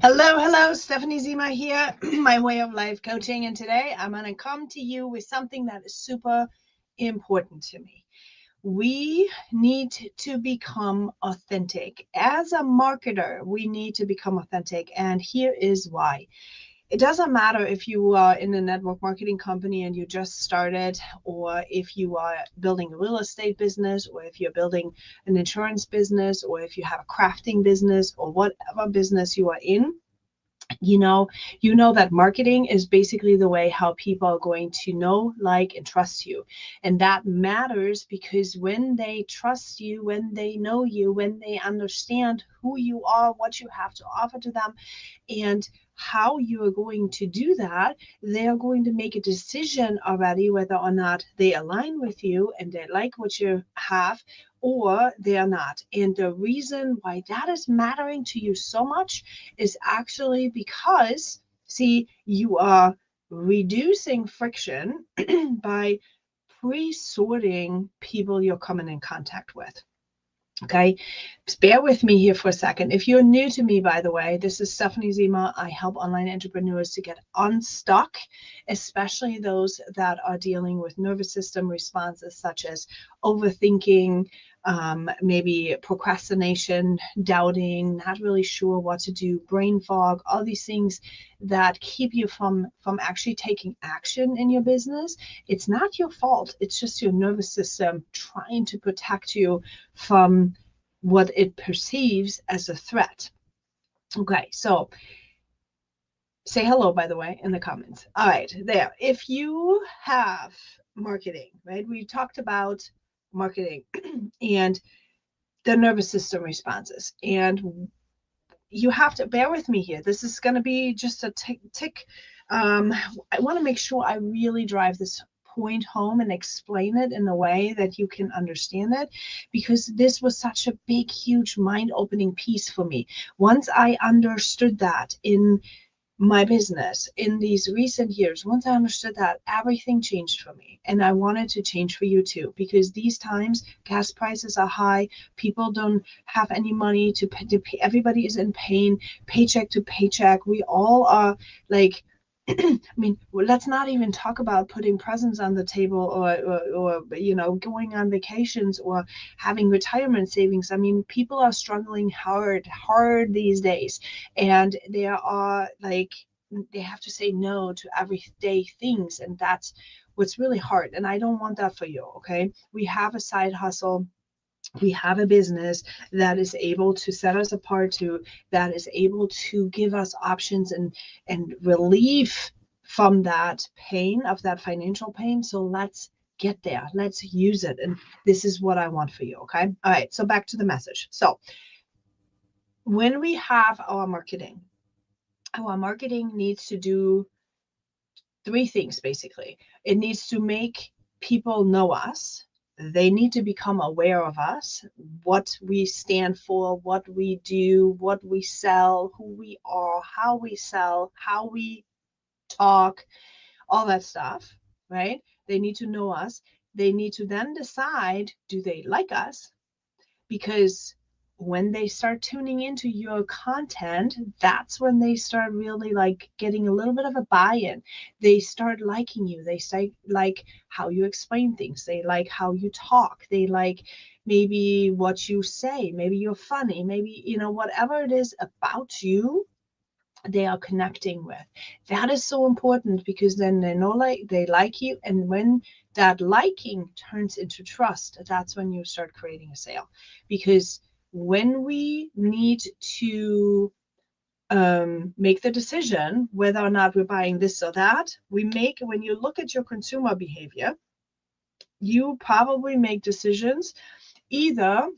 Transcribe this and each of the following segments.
Hello, Stephanie Zima here, my way of life coaching. And today I'm going to come to you with something that is super important to me. We need to become authentic. As a marketer, we need to become authentic. And here is why. It doesn't matter if you are in a network marketing company and you just started, or if you are building a real estate business, or if you're building an insurance business, or if you have a crafting business, or whatever business you are in. You know that marketing is basically the way how people are going to know, like, and trust you. And that matters because when they trust you, when they know you, when they understand who you are, what you have to offer to them, and how you are going to do that, they are going to make a decision already whether or not they align with you and they like what you have, or they are not. And the reason why that is mattering to you so much is actually because, see, you are reducing friction by pre-sorting people you're coming in contact with. Okay, just bear with me here for a second. If you're new to me, by the way, this is Stephanie Zima. I help online entrepreneurs to get unstuck, especially those that are dealing with nervous system responses such as overthinking, maybe procrastination, doubting, not really sure what to do, brain fog, all these things that keep you from actually taking action in your business. It's not your fault. It's just your nervous system trying to protect you from what it perceives as a threat. Okay, so say hello, by the way, in the comments. All right, there. If you have marketing, right? We talked about marketing and the nervous system responses. And you have to bear with me here. This is going to be just a tick. I want to make sure I really drive this point home and explain it in a way that you can understand it, because this was such a big, huge, mind-opening piece for me. Once I understood that in my business in these recent years, once I understood that, everything changed for me. And I wanted to change for you too, because these times gas prices are high, people don't have any money to pay, everybody is in pain, paycheck to paycheck. We all are like, I mean, let's not even talk about putting presents on the table, or going on vacations, or having retirement savings. I mean, people are struggling hard these days, and they are like, they have to say no to everyday things, and that's what's really hard. And I don't want that for you. Okay, we have a side hustle, we have a business that is able to set us apart, that is able to give us options and relief from that pain, of that financial pain. So let's get there, let's use it. And this is what I want for you. Okay, all right, so back to the message. So when we have our marketing needs to do three things basically. It needs to make people know us. They need to become aware of us, what we stand for, what we do, what we sell, who we are, how we sell, how we talk, all that stuff, right? They need to know us. They need to then decide, do they like us? Because when they start tuning into your content, that's when they start really like getting a little bit of a buy-in. They start liking you. They say like how you explain things. They like how you talk. They like maybe what you say. Maybe you're funny. Maybe, whatever it is about you, they are connecting with. That is so important, because then they know, like, they like you. And when that liking turns into trust, that's when you start creating a sale. Because when we need to make the decision whether or not we're buying this or that, when you look at your consumer behavior, you probably make decisions either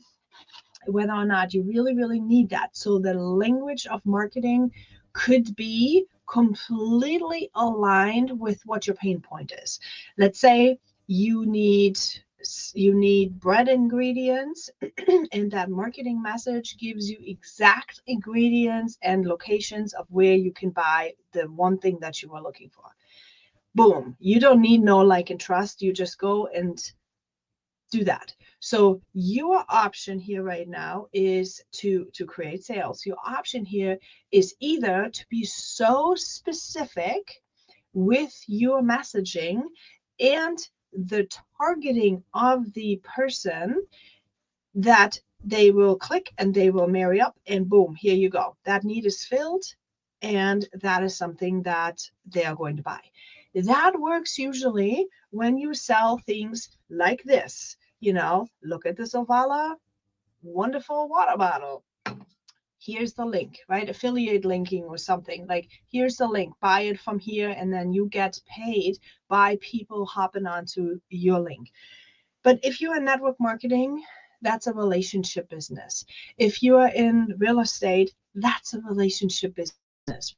whether or not you really, really need that. So the language of marketing could be completely aligned with what your pain point is. Let's say you need bread ingredients and that marketing message gives you exact ingredients and locations of where you can buy the one thing that you are looking for. Boom, you don't need no like and trust. You just go and do that. So your option here right now is to create sales. Your option here is either to be so specific with your messaging and the targeting of the person that they will click and they will marry up, and boom, here you go. That need is filled, and that is something that they are going to buy. That works usually when you sell things like this. Look at this Ovala, wonderful water bottle. Here's the link, right? Affiliate linking or something like, here's the link, buy it from here, and then you get paid by people hopping onto your link. But if you're in network marketing, that's a relationship business. If you are in real estate, that's a relationship business.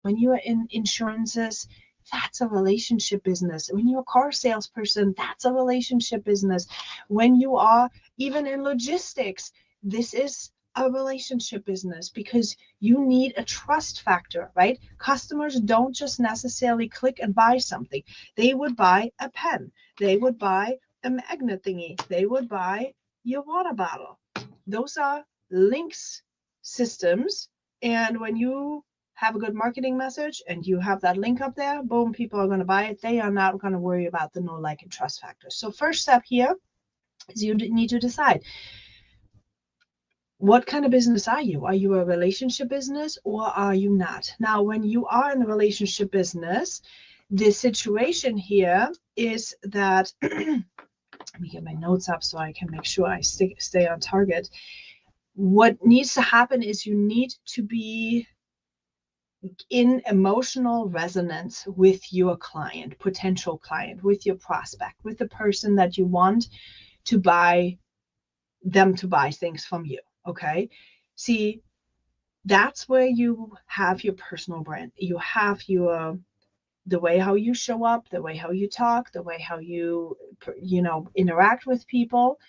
When you are in insurances, that's a relationship business. When you're a car salesperson, that's a relationship business. When you are even in logistics, this is a relationship business because you need a trust factor, right? Customers don't just necessarily click and buy something. They would buy a pen. They would buy a magnet thingy. They would buy your water bottle. Those are links systems. And when you have a good marketing message and you have that link up there, boom, people are going to buy it. They are not going to worry about the know, like, and trust factor. So first step here is you need to decide, what kind of business are you? Are you a relationship business or are you not? Now, when you are in a relationship business, the situation here is that, let me get my notes up so I can make sure I stay on target. What needs to happen is you need to be in emotional resonance with your client, potential client, with your prospect, with the person that you want to buy them to buy things from you. Okay. See, that's where you have your personal brand. You have the way how you show up, the way how you talk, the way how you interact with people.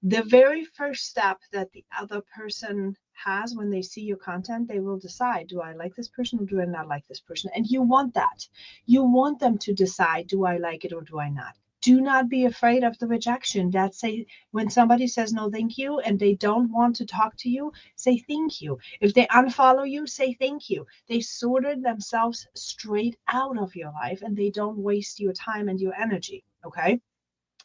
The very first step that the other person has when they see your content, they will decide, do I like this person or do I not like this person? And you want that. You want them to decide, do I like it or do I not? Do not be afraid of the rejection. When somebody says no, thank you, and they don't want to talk to you, say thank you. If they unfollow you, say thank you. They sorted themselves straight out of your life and they don't waste your time and your energy. Okay.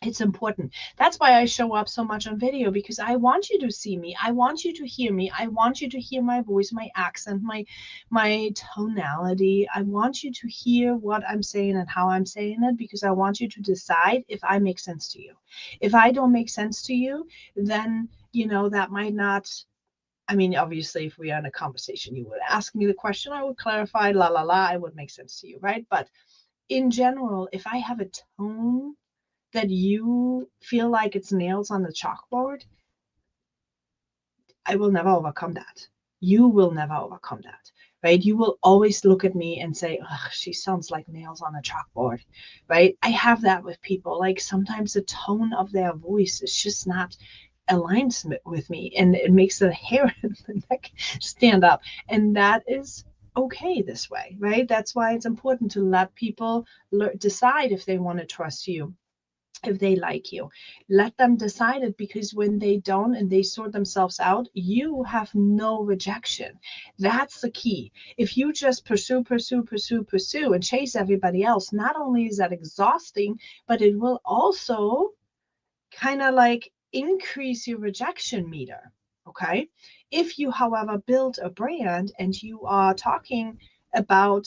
It's important. That's why I show up so much on video, because I want you to see me. I want you to hear me. I want you to hear my voice, my accent, my tonality. I want you to hear what I'm saying and how I'm saying it, because I want you to decide if I make sense to you. If I don't make sense to you, then, that might not. I mean, obviously, if we are in a conversation, you would ask me the question, I would clarify, la, la, la, it would make sense to you, right? But in general, if I have a tone that you feel like it's nails on the chalkboard, I will never overcome that. You will never overcome that, right? You will always look at me and say, oh, she sounds like nails on a chalkboard, right? I have that with people. Like sometimes the tone of their voice is just not aligned with me, and it makes the hair in the neck stand up. And that is okay this way, right? That's why it's important to let people decide if they want to trust you, if they like you. Let them decide it, because when they don't and they sort themselves out, you have no rejection. That's the key. If you just pursue and chase everybody else, not only is that exhausting, but it will also kind of like increase your rejection meter. Okay. If you, however, build a brand and you are talking about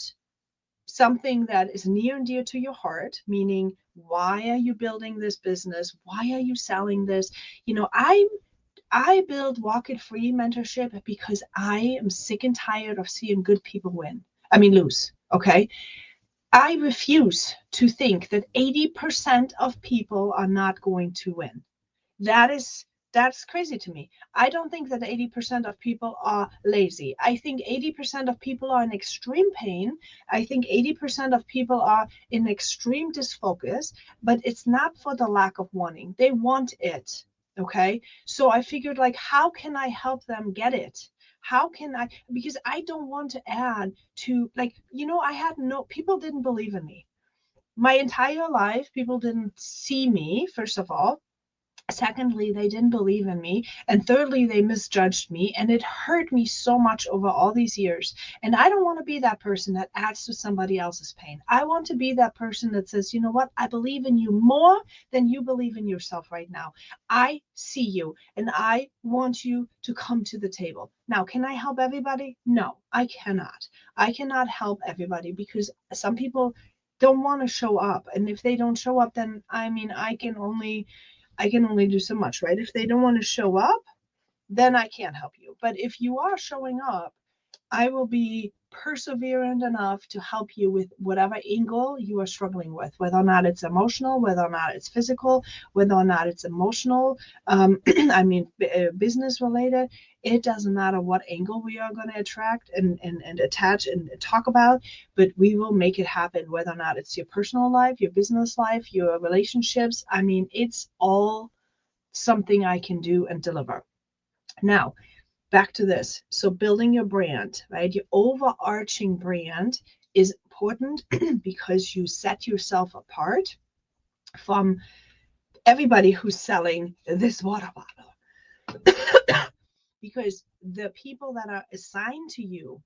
something that is near and dear to your heart, meaning, why are you building this business? Why are you selling this? I build Walk It Free mentorship because I am sick and tired of seeing good people lose. Okay. I refuse to think that 80% of people are not going to win. That's crazy to me. I don't think that 80% of people are lazy. I think 80% of people are in extreme pain. I think 80% of people are in extreme disfocus, but it's not for the lack of wanting. They want it. Okay. So I figured, like, how can I help them get it? How can I, because I don't want to add to, like, I had people didn't believe in me. my entire life, people didn't see me, first of all. Secondly, they didn't believe in me. And thirdly, they misjudged me. And it hurt me so much over all these years. And I don't want to be that person that adds to somebody else's pain. I want to be that person that says, you know what? I believe in you more than you believe in yourself right now. I see you and I want you to come to the table. Now, can I help everybody? No, I cannot. I cannot help everybody because some people don't want to show up. And if they don't show up, then I mean, I can only do so much, right? If they don't want to show up, then I can't help you. But if you are showing up, I will be perseverant enough to help you with whatever angle you are struggling with, whether or not it's emotional, whether or not it's physical, whether or not it's emotional, business related. It doesn't matter what angle we are going to attract and attach and talk about, but we will make it happen, whether or not it's your personal life, your business life, your relationships. I mean, it's all something I can do and deliver. Now, back to this. So building your brand, right? Your overarching brand is important because you set yourself apart from everybody who's selling this water bottle. Because the people that are assigned to you,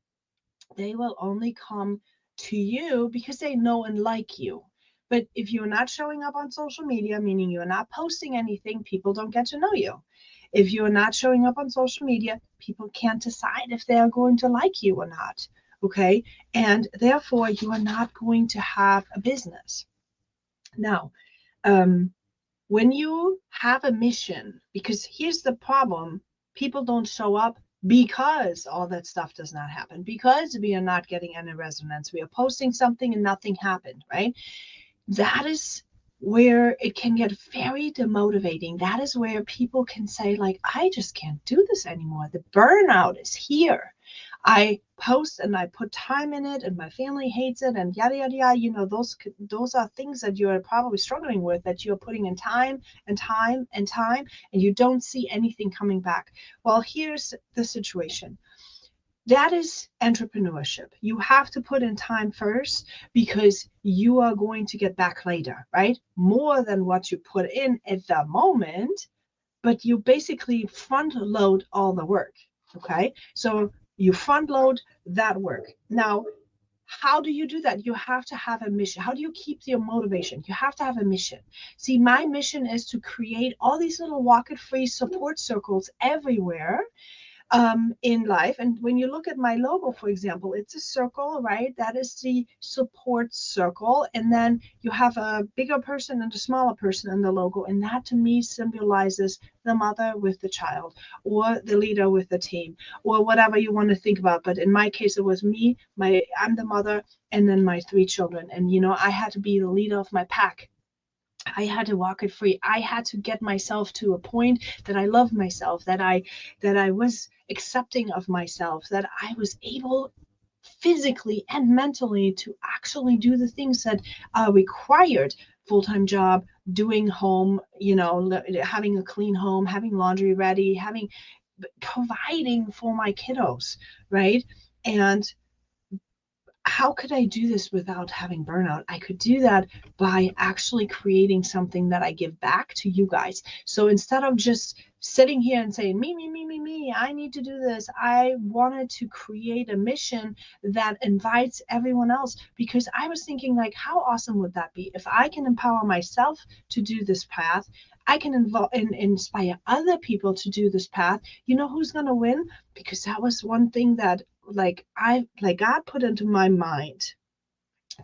they will only come to you because they know and like you. But if you're not showing up on social media, meaning you're not posting anything, people don't get to know you. If you're not showing up on social media, people can't decide if they are going to like you or not. Okay. And therefore, you are not going to have a business. Now, when you have a mission, because here's the problem, people don't show up because all that stuff does not happen, because we are not getting any resonance. We are posting something and nothing happened, right? That is where it can get very demotivating. That is where people can say, like, I just can't do this anymore. The burnout is here. I post and I put time in it and my family hates it and yada yada yada. You know, those are things that you're probably struggling with, that you're putting in time and time and time, and you don't see anything coming back. Well, here's the situation. That is entrepreneurship. You have to put in time first because you are going to get back later, right? More than what you put in at the moment, but you basically front load all the work. Okay. So you front load that work. Now, how do you do that? You have to have a mission. How do you keep your motivation? You have to have a mission. See, my mission is to create all these little walk-it-free support circles everywhere in life. And when you look at my logo, for example, it's a circle, right? That is the support circle. And then you have a bigger person and a smaller person in the logo. And that to me symbolizes the mother with the child, or the leader with the team, or whatever you want to think about. But in my case, it was me, I'm the mother, and then my 3 children. And, you know, I had to be the leader of my pack. I had to walk it free. I had to get myself to a point that I loved myself, that I was accepting of myself, that I was able physically and mentally to actually do the things that are required. Full-time job, doing home, you know, having a clean home, having laundry ready, providing for my kiddos, right? And how could I do this without having burnout? I could do that by actually creating something that I give back to you guys. So instead of just sitting here and saying, me, I need to do this, I wanted to create a mission that invites everyone else, because I was thinking, like, how awesome would that be if I can empower myself to do this path? I can inspire other people to do this path. You know who's going to win? Because that was one thing that God put into my mind.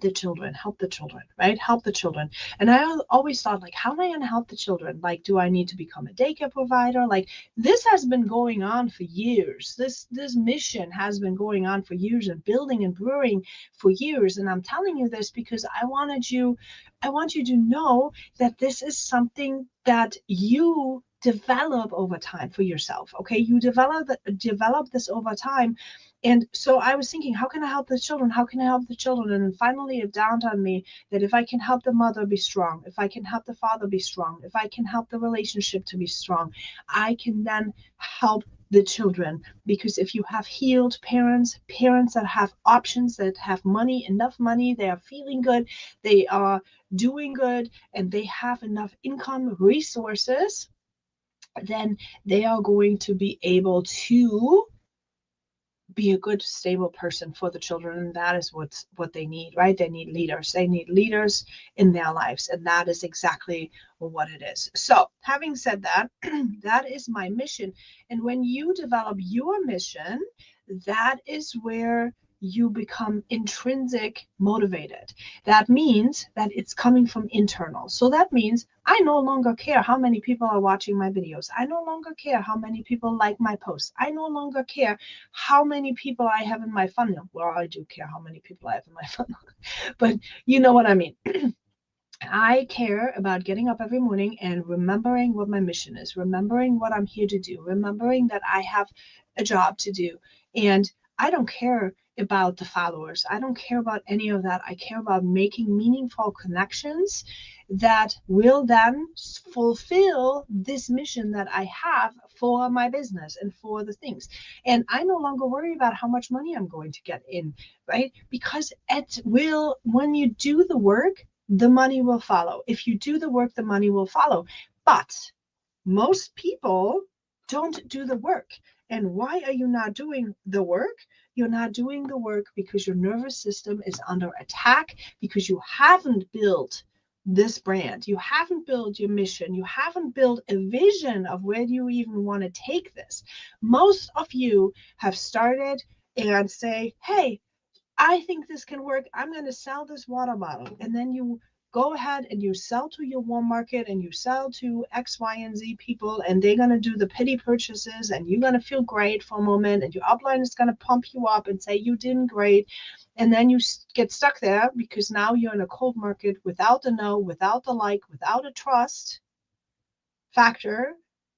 The children, help the children, right? Help the children. And I always thought, like, how am I going to help the children? Like, do I need to become a daycare provider? Like, this has been going on for years. This mission has been going on for years, and building and brewing for years. And I'm telling you this because I want you to know that this is something that you develop over time for yourself. Okay, you develop this over time. And so I was thinking, how can I help the children? How can I help the children? And then finally it dawned on me that if I can help the mother be strong, if I can help the father be strong, if I can help the relationship to be strong, I can then help the children. Because if you have healed parents, parents that have options, that have money, enough money, they are feeling good, they are doing good, and they have enough income resources, then they are going to be able to be a good stable person for the children. And that is what they need, right? They need leaders in their lives, and that is exactly what it is. So having said that, that is my mission. And when you develop your mission, that is where you become intrinsic motivated. That means that it's coming from internal. So that means I no longer care how many people are watching my videos. I no longer care how many people like my posts. I no longer care how many people I have in my funnel. Well, I do care how many people I have in my funnel, but you know what I mean. I care about getting up every morning and remembering what my mission is, remembering what I'm here to do, remembering that I have a job to do. And I don't care about the followers. I don't care about any of that. I care about making meaningful connections that will then fulfill this mission that I have for my business and for the things. And I no longer worry about how much money I'm going to get in, right? Because it will, when you do the work, the money will follow. If you do the work, the money will follow. But most people don't do the work. And why are you not doing the work? You're not doing the work because your nervous system is under attack, because you haven't built this brand. You haven't built your mission. You haven't built a vision of where you even want to take this. Most of you have started and say, hey, I think this can work. I'm going to sell this water bottle. And then you go ahead and you sell to your warm market and you sell to X, Y, and Z people, and they're going to do the petty purchases, and you're going to feel great for a moment, and your upline is going to pump you up and say you did great. And then you get stuck there because now you're in a cold market without the know, without the like, without a trust factor,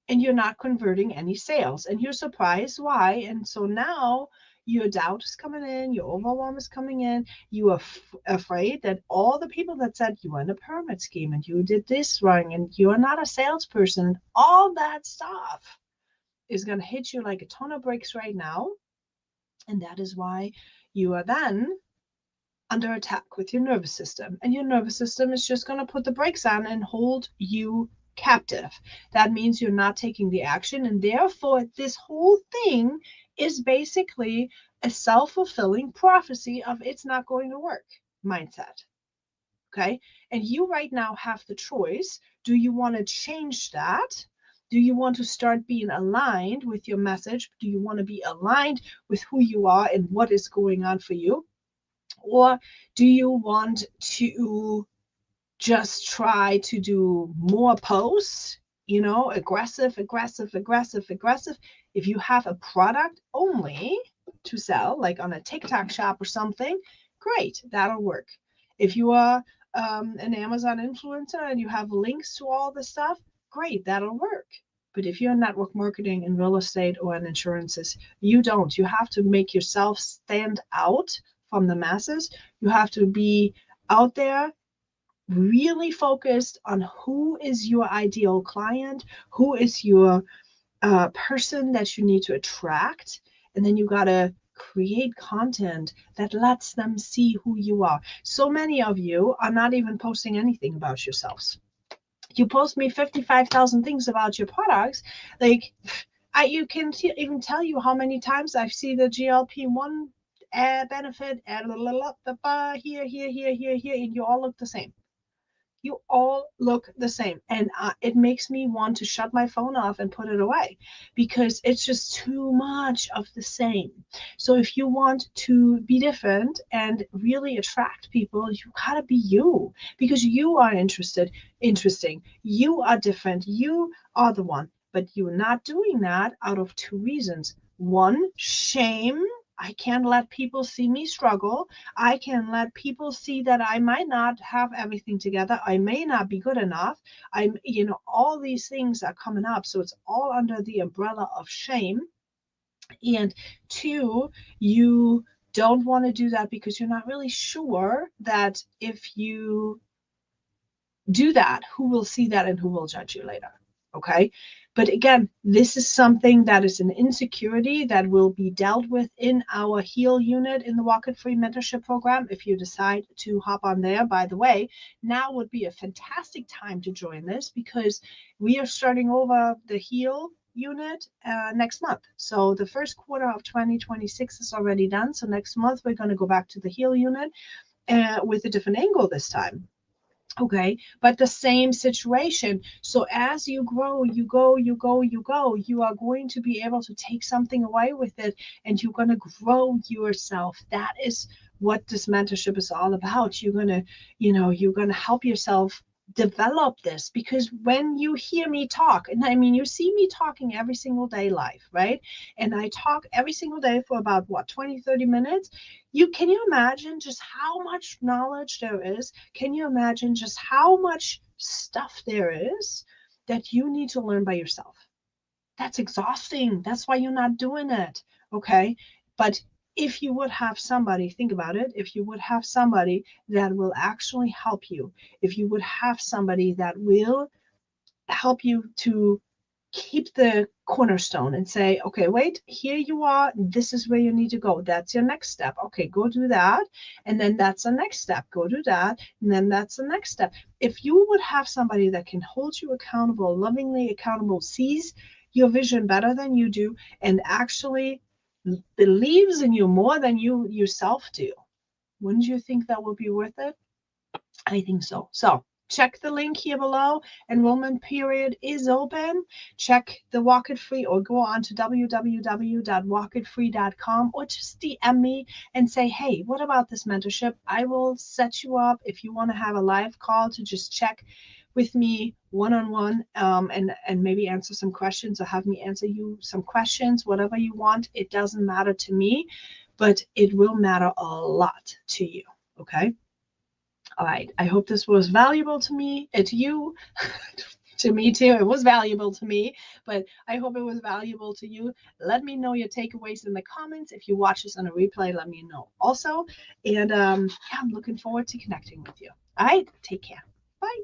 and you're not converting any sales, and you're surprised why. And so now your doubt is coming in, your overwhelm is coming in, you are afraid that all the people that said you were in a pyramid scheme and you did this wrong and you are not a salesperson, all that stuff is going to hit you like a ton of bricks right now. And that is why you are then under attack with your nervous system, and your nervous system is just going to put the brakes on and hold you captive. That means you're not taking the action, and therefore this whole thing is basically a self-fulfilling prophecy of it's not going to work mindset. Okay, and you right now have the choice. Do you want to change that? Do you want to start being aligned with your message? Do you want to be aligned with who you are and what is going on for you? Or do you want to just try to do more posts, aggressive? If you have a product only to sell, like on a TikTok shop or something, great, that'll work. If you are an Amazon influencer and you have links to all the stuff, great, that'll work. But if you're in network marketing, in real estate, or in insurances, you don't. You have to make yourself stand out from the masses. You have to be out there really focused on who is your ideal client, who is your person that you need to attract, and then you got to create content that lets them see who you are. So many of you are not even posting anything about yourselves. You post me 55,000 things about your products. Like, you can even tell you how many times I've seen the GLP-1 benefit, here, and you all look the same. You all look the same. And it makes me want to shut my phone off and put it away, because it's just too much of the same. So if you want to be different and really attract people, you gotta be you, because you are interesting. You are different. You are the one. But you're not doing that out of two reasons. One, shame I can't let people see me struggle. I can let people see that I might not have everything together. I may not be good enough. All these things are coming up. So it's all under the umbrella of shame. And two, you don't want to do that because you're not really sure that if you do that, who will see that and who will judge you later. Okay. But again, this is something that is an insecurity that will be dealt with in our HEAL unit in the Walk It Free mentorship program. If you decide to hop on there, by the way, now would be a fantastic time to join this because we are starting over the HEAL unit next month. So the first quarter of 2026 is already done. So next month, we're going to go back to the HEAL unit with a different angle this time. Okay, but the same situation. So as you grow, you go, you are going to be able to take something away with it and you're going to grow yourself. That is what this mentorship is all about. You're going to help yourself develop this, because when you hear me talk, and I mean, you see me talking every single day live, right? And I talk every single day for about 20-30 minutes. Can you imagine just how much knowledge there is? Can you imagine just how much stuff there is that you need to learn by yourself? That's exhausting. That's why you're not doing it. Okay. But if you would have somebody, think about it, if you would have somebody that will actually help you, if you would have somebody that will help you to keep the cornerstone and say, okay, wait, here you are. This is where you need to go. That's your next step. Okay, go do that. And then that's the next step. Go do that. And then that's the next step. If you would have somebody that can hold you accountable, lovingly accountable, sees your vision better than you do, and actually believes in you more than you yourself do, wouldn't you think that would be worth it? I think so. So check the link here below. Enrollment period is open. Check the Walk It Free or go on to www.walkitfree.com or just DM me and say, hey, what about this mentorship? I will set you up if you want to have a live call to just check with me one-on-one and maybe answer some questions or have me answer you some questions, whatever you want. It doesn't matter to me, but it will matter a lot to you. Okay. All right. I hope this was valuable to me, to you, to me too. It was valuable to me, but I hope it was valuable to you. Let me know your takeaways in the comments. If you watch this on a replay, let me know also. And yeah, I'm looking forward to connecting with you. All right. Take care. Bye.